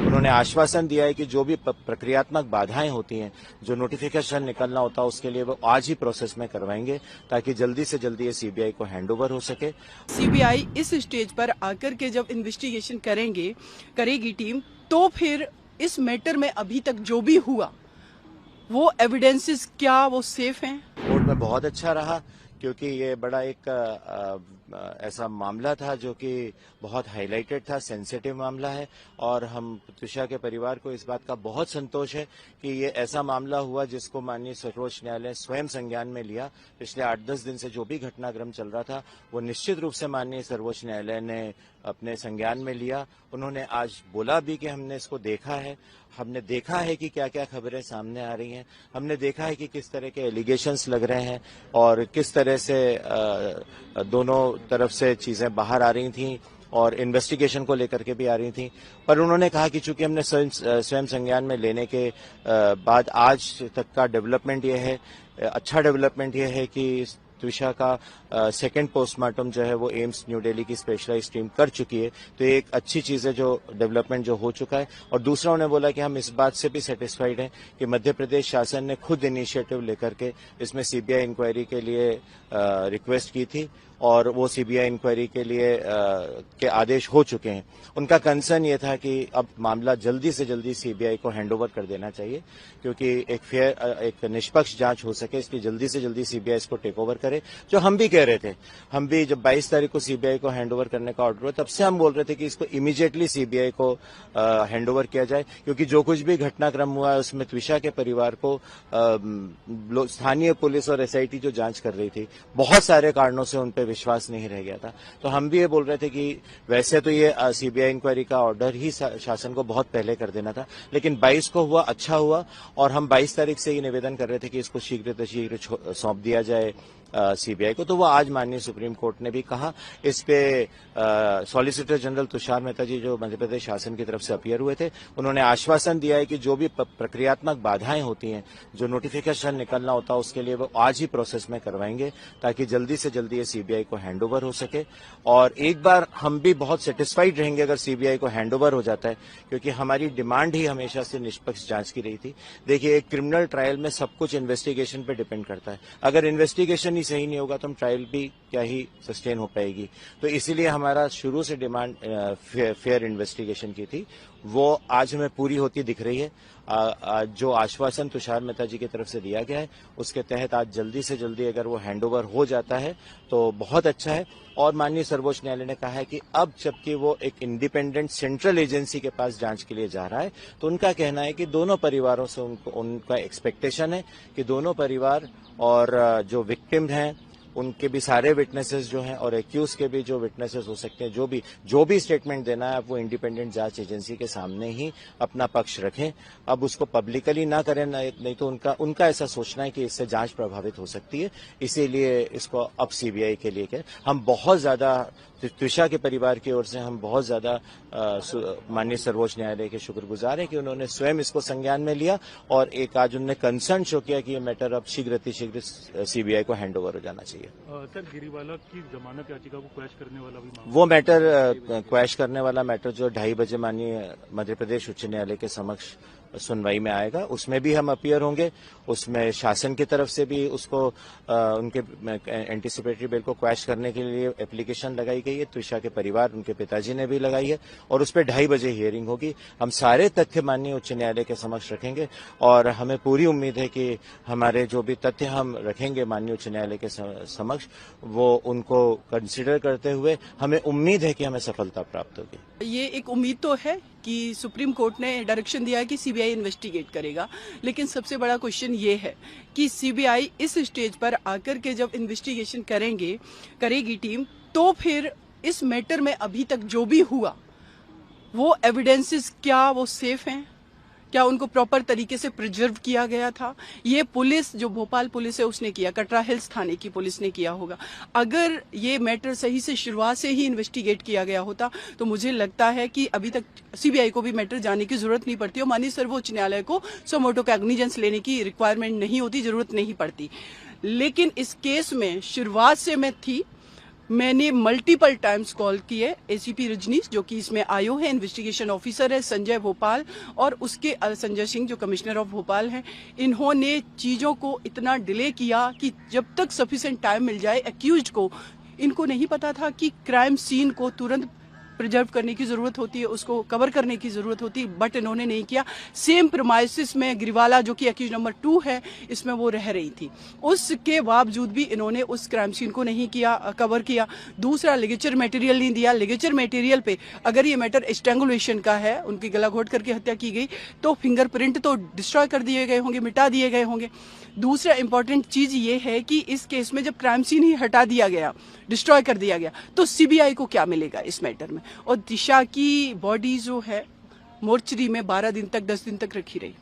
उन्होंने आश्वासन दिया है कि जो भी प्रक्रियात्मक बाधाएं होती हैं, जो नोटिफिकेशन निकलना होता है, उसके लिए वो आज ही प्रोसेस में करवाएंगे ताकि जल्दी से जल्दी ये सीबीआई को हैंडओवर हो सके। सीबीआई इस स्टेज पर आकर के जब इन्वेस्टिगेशन करेगी टीम, तो फिर इस मैटर में अभी तक जो भी हुआ वो एविडेंसेस क्या वो सेफ हैं? कोर्ट में बहुत अच्छा रहा क्योंकि ये बड़ा एक ऐसा मामला था जो कि बहुत हाईलाइटेड था, सेंसिटिव मामला है और हम त्विषा के परिवार को इस बात का बहुत संतोष है कि ये ऐसा मामला हुआ जिसको माननीय सर्वोच्च न्यायालय स्वयं संज्ञान में लिया। पिछले 8-10 दिन से जो भी घटनाक्रम चल रहा था वो निश्चित रूप से माननीय सर्वोच्च न्यायालय ने अपने संज्ञान में लिया। उन्होंने आज बोला भी कि हमने इसको देखा है, हमने देखा है कि क्या क्या खबरें सामने आ रही हैं, हमने देखा है कि किस तरह के एलिगेशंस लग रहे हैं और किस तरह से दोनों तरफ से चीजें बाहर आ रही थी और इन्वेस्टिगेशन को लेकर के भी आ रही थी। पर उन्होंने कहा कि चूंकि हमने स्वयं संज्ञान में लेने के बाद आज तक का डेवलपमेंट ये है, अच्छा डेवलपमेंट ये है कि त्विषा का सेकंड पोस्टमार्टम जो है वो एम्स न्यू दिल्ली की स्पेशलाइज्ड टीम कर चुकी है। तो ये एक अच्छी चीज है जो डेवलपमेंट जो हो चुका है। और दूसरा उन्होंने बोला कि हम इस बात से भी सेटिस्फाइड हैं कि मध्य प्रदेश शासन ने खुद इनिशिएटिव लेकर के इसमें सीबीआई इंक्वायरी के लिए रिक्वेस्ट की थी और वो सीबीआई इंक्वायरी के लिए के आदेश हो चुके हैं। उनका कंसर्न ये था कि अब मामला जल्दी से जल्दी सीबीआई को हैंडओवर कर देना चाहिए क्योंकि एक निष्पक्ष जांच हो सके, इसलिए जल्दी से जल्दी सीबीआई इसको टेक ओवर करे। जो हम भी कह रहे थे, हम भी जब 22 तारीख को सीबीआई को हैंडओवर करने का ऑर्डर हुआ तब से हम बोल रहे थे कि इसको इमीडिएटली सीबीआई को हैंडओवर किया जाए क्योंकि जो कुछ भी घटनाक्रम हुआ है उसमें त्विषा के परिवार को स्थानीय पुलिस और एसआईटी जो जांच कर रही थी, बहुत सारे कारणों से उन पर विश्वास नहीं रह गया था। तो हम भी ये बोल रहे थे कि वैसे तो ये सीबीआई इंक्वायरी का ऑर्डर ही शासन को बहुत पहले कर देना था, लेकिन 22 को हुआ, अच्छा हुआ और हम 22 तारीख से ये निवेदन कर रहे थे कि इसको शीघ्र सौंप दिया जाए सीबीआई को। तो वो आज माननीय सुप्रीम कोर्ट ने भी कहा। इस पे सॉलिसिटर जनरल तुषार मेहता जी जो मध्य प्रदेश शासन की तरफ से अपीयर हुए थे, उन्होंने आश्वासन दिया है कि जो भी प्रक्रियात्मक बाधाएं होती हैं, जो नोटिफिकेशन निकलना होता है, उसके लिए वो आज ही प्रोसेस में करवाएंगे ताकि जल्दी से जल्दी ये सीबीआई को हैंडओवर हो सके। और एक बार हम भी बहुत सेटिस्फाइड रहेंगे अगर सीबीआई को हैंडओवर हो जाता है क्योंकि हमारी डिमांड ही हमेशा से निष्पक्ष जांच की रही थी। देखिए, एक क्रिमिनल ट्रायल में सब कुछ इन्वेस्टिगेशन पे डिपेंड करता है। अगर इन्वेस्टिगेशन ही सही नहीं होगा तो हम ट्रायल भी क्या ही सस्टेन हो पाएगी। तो इसीलिए हमारा शुरू से डिमांड फेयर इन्वेस्टिगेशन की थी, वो आज हमें पूरी होती दिख रही है। जो आश्वासन तुषार मेहता जी की तरफ से दिया गया है उसके तहत आज जल्दी से जल्दी अगर वो हैंडओवर हो जाता है तो बहुत अच्छा है। और माननीय सर्वोच्च न्यायालय ने कहा है कि अब जबकि वो एक इंडिपेंडेंट सेंट्रल एजेंसी के पास जांच के लिए जा रहा है तो उनका कहना है कि दोनों परिवारों से उनका एक्सपेक्टेशन है कि दोनों परिवार और जो विक्टिम हैं उनके भी सारे विटनेसेस जो हैं और एक्यूज के भी जो विटनेसेस हो सकते हैं, जो भी स्टेटमेंट देना है वो इंडिपेंडेंट जांच एजेंसी के सामने ही अपना पक्ष रखें। अब उसको पब्लिकली ना करें, नहीं तो उनका ऐसा सोचना है कि इससे जांच प्रभावित हो सकती है। इसीलिए इसको अब सीबीआई के लिए कहें। हम बहुत ज्यादा त्विषा के परिवार की ओर से हम बहुत ज्यादा माननीय सर्वोच्च न्यायालय के शुक्रगुजार हैं कि उन्होंने स्वयं इसको संज्ञान में लिया और एक आज उन्होंने कंसर्न शो किया कि ये मैटर अब शीघ्र सीबीआई को हैंडओवर हो जाना चाहिए। सर, गिरीवाला की जमानत याचिका को क्वैश करने वाला भी मामला, वो मैटर क्वैश करने वाला मैटर जो 2:30 बजे माननीय मध्य प्रदेश उच्च न्यायालय के समक्ष सुनवाई में आएगा, उसमें भी हम अपीयर होंगे। उसमें शासन की तरफ से भी उसको उनके एंटीसिपेटरी बिल को क्वैश करने के लिए एप्लीकेशन लगाई गई है। त्विषा के परिवार, उनके पिताजी ने भी लगाई है और उस पर 2:30 बजे हियरिंग होगी। हम सारे तथ्य माननीय उच्च न्यायालय के समक्ष रखेंगे और हमें पूरी उम्मीद है कि हमारे जो भी तथ्य हम रखेंगे माननीय उच्च न्यायालय के समक्ष, वो उनको कंसिडर करते हुए हमें उम्मीद है कि हमें सफलता प्राप्त होगी। ये एक उम्मीद तो है कि सुप्रीम कोर्ट ने डायरेक्शन दिया है कि सीबीआई इन्वेस्टिगेट करेगा, लेकिन सबसे बड़ा क्वेश्चन ये है कि सीबीआई इस स्टेज पर आकर के जब इन्वेस्टिगेशन करेगी टीम, तो फिर इस मैटर में अभी तक जो भी हुआ वो एविडेंसेस क्या वो सेफ हैं? क्या उनको प्रॉपर तरीके से प्रिजर्व किया गया था? ये पुलिस जो भोपाल पुलिस है उसने किया, कटरा हिल्स थाने की पुलिस ने किया होगा। अगर ये मैटर सही से शुरुआत से ही इन्वेस्टिगेट किया गया होता तो मुझे लगता है कि अभी तक सीबीआई को भी मैटर जाने की जरूरत नहीं पड़ती और माननीय सर्वोच्च न्यायालय को सो मोटो कॉग्निजेंस लेने की रिक्वायरमेंट नहीं होती, जरूरत नहीं पड़ती। लेकिन इस केस में शुरुआत से मैं थी मैंने मल्टीपल टाइम्स कॉल किए एसीपी रजनीश, जो कि इसमें आयो है, इन्वेस्टिगेशन ऑफिसर है, संजय भोपाल, और उसके संजय सिंह जो कमिश्नर ऑफ भोपाल हैं। इन्होंने चीज़ों को इतना डिले किया कि जब तक सफिशिएंट टाइम मिल जाए एक्यूज्ड को, इनको नहीं पता था कि क्राइम सीन को तुरंत प्रिजर्व करने की जरूरत होती है, उसको कवर करने की जरूरत होती है, बट इन्होंने नहीं किया। सेम प्रीमाइसिस में गिरवाला, जो कि एक्यूज नंबर 2 है, इसमें वो रह रही थी, उसके बावजूद भी इन्होंने उस क्राइम सीन को नहीं किया, कवर किया। दूसरा, लिगेचर मटेरियल नहीं दिया। लिगेचर मटेरियल पे अगर ये मैटर स्ट्रैंगुलेशन का है, उनकी गला घोट करके हत्या की गई, तो फिंगरप्रिंट तो डिस्ट्रॉय कर दिए गए होंगे, मिटा दिए गए होंगे। दूसरा इंपॉर्टेंट चीज ये है कि इस केस में जब क्राइम सीन ही हटा दिया गया, डिस्ट्रॉय कर दिया गया, तो सीबीआई को क्या मिलेगा इस मैटर में? और दिशा की बॉडी जो है मोर्चरी में 12 दिन तक, 10 दिन तक रखी रही।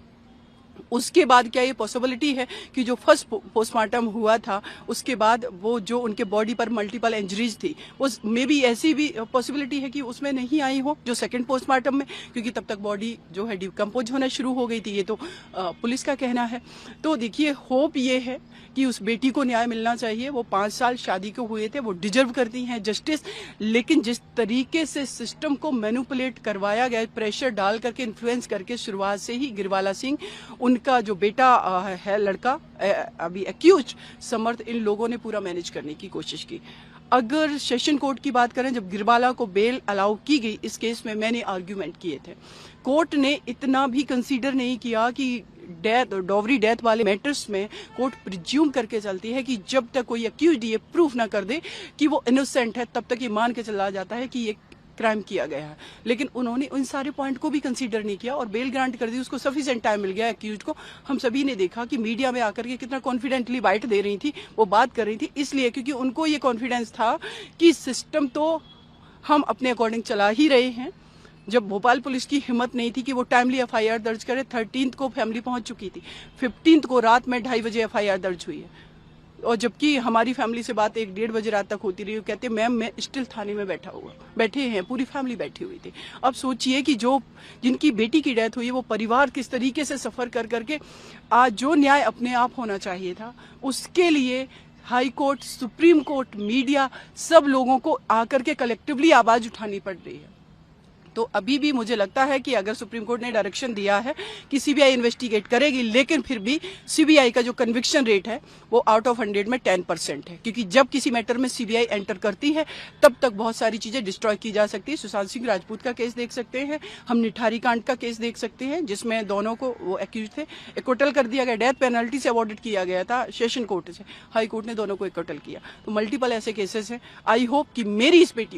उसके बाद क्या ये पॉसिबिलिटी है कि जो फर्स्ट पोस्टमार्टम हुआ था, उसके बाद वो जो उनके बॉडी पर मल्टीपल इंजरीज थी, वो मे बी ऐसी भी पॉसिबिलिटी है कि उसमें नहीं आई हो जो सेकंड पोस्टमार्टम में, क्योंकि तब तक बॉडी जो है डिकम्पोज होना शुरू हो गई थी। ये तो पुलिस का कहना है। तो देखिए, होप ये है कि उस बेटी को न्याय मिलना चाहिए। वो 5 साल शादी को हुए थे, वो डिजर्व करती हैं जस्टिस। लेकिन जिस तरीके से सिस्टम को मैनिपुलेट करवाया गया, प्रेशर डाल करके, इन्फ्लुएंस करके, शुरुआत से ही गिरवाला सिंह, उनका जो बेटा है लड़का अभी एक्यूज, समर्थ, इन लोगों ने पूरा मैनेज करने की कोशिश की। अगर सेशन कोर्ट की बात करें, जब गिरवाला को बेल अलाउ की गई इस केस में, मैंने आर्ग्यूमेंट किए थे। कोर्ट ने इतना भी कंसीडर नहीं किया कि डेथ, डॉवरी डेथ वाले मैटर्स में कोर्ट प्रिज्यूम करके चलती है कि जब तक कोई एक्यूज्ड ये प्रूफ ना कर दे कि वो इनोसेंट है, तब तक ये मान के चला जाता है कि ये क्राइम किया गया है। लेकिन उन्होंने उन सारे पॉइंट को भी कंसीडर नहीं किया और बेल ग्रांट कर दी, उसको सफिशिएंट टाइम मिल गया एक्यूज्ड को। हम सभी ने देखा कि मीडिया में आकर के कितना कॉन्फिडेंटली बाइट दे रही थी, वो बात कर रही थी, इसलिए क्योंकि उनको ये कॉन्फिडेंस था कि सिस्टम तो हम अपने अकॉर्डिंग चला ही रहे हैं। जब भोपाल पुलिस की हिम्मत नहीं थी कि वो टाइमली एफआईआर दर्ज करे, 13 को फैमिली पहुंच चुकी थी, 15 को रात में 2:30 बजे एफआईआर दर्ज हुई है। और जबकि हमारी फैमिली से बात 1-1:30 बजे रात तक होती रही, कहते मैम मैं स्टिल थाने में बैठे हैं, पूरी फैमिली बैठी हुई थी। अब सोचिए कि जो जिनकी बेटी की डेथ हुई है, वो परिवार किस तरीके से सफर कर करके, आज जो न्याय अपने आप होना चाहिए था, उसके लिए high court, supreme court, media, सब लोगों को आकर के कलेक्टिवली आवाज उठानी पड़ रही है। तो अभी भी मुझे लगता है कि अगर सुप्रीम कोर्ट ने डायरेक्शन दिया है कि सीबीआई इन्वेस्टिगेट करेगी, लेकिन फिर भी सीबीआई का जो कन्विक्शन रेट है वो आउट ऑफ 100 में 10% है, क्योंकि जब किसी मैटर में सीबीआई एंटर करती है तब तक बहुत सारी चीजें डिस्ट्रॉय की जा सकती है। सुशांत सिंह राजपूत का केस देख सकते हैं, हम निठारी कांड का केस देख सकते हैं, जिसमें दोनों को, वो एक्यूज थे, एक्विटल कर दिया गया, डेथ पेनल्टी से अवॉर्डेड किया गया था सेशन कोर्ट से, हाई कोर्ट ने दोनों को एक्विटल किया। तो मल्टीपल ऐसे केसेस हैं। आई होप कि मेरी इस बेटी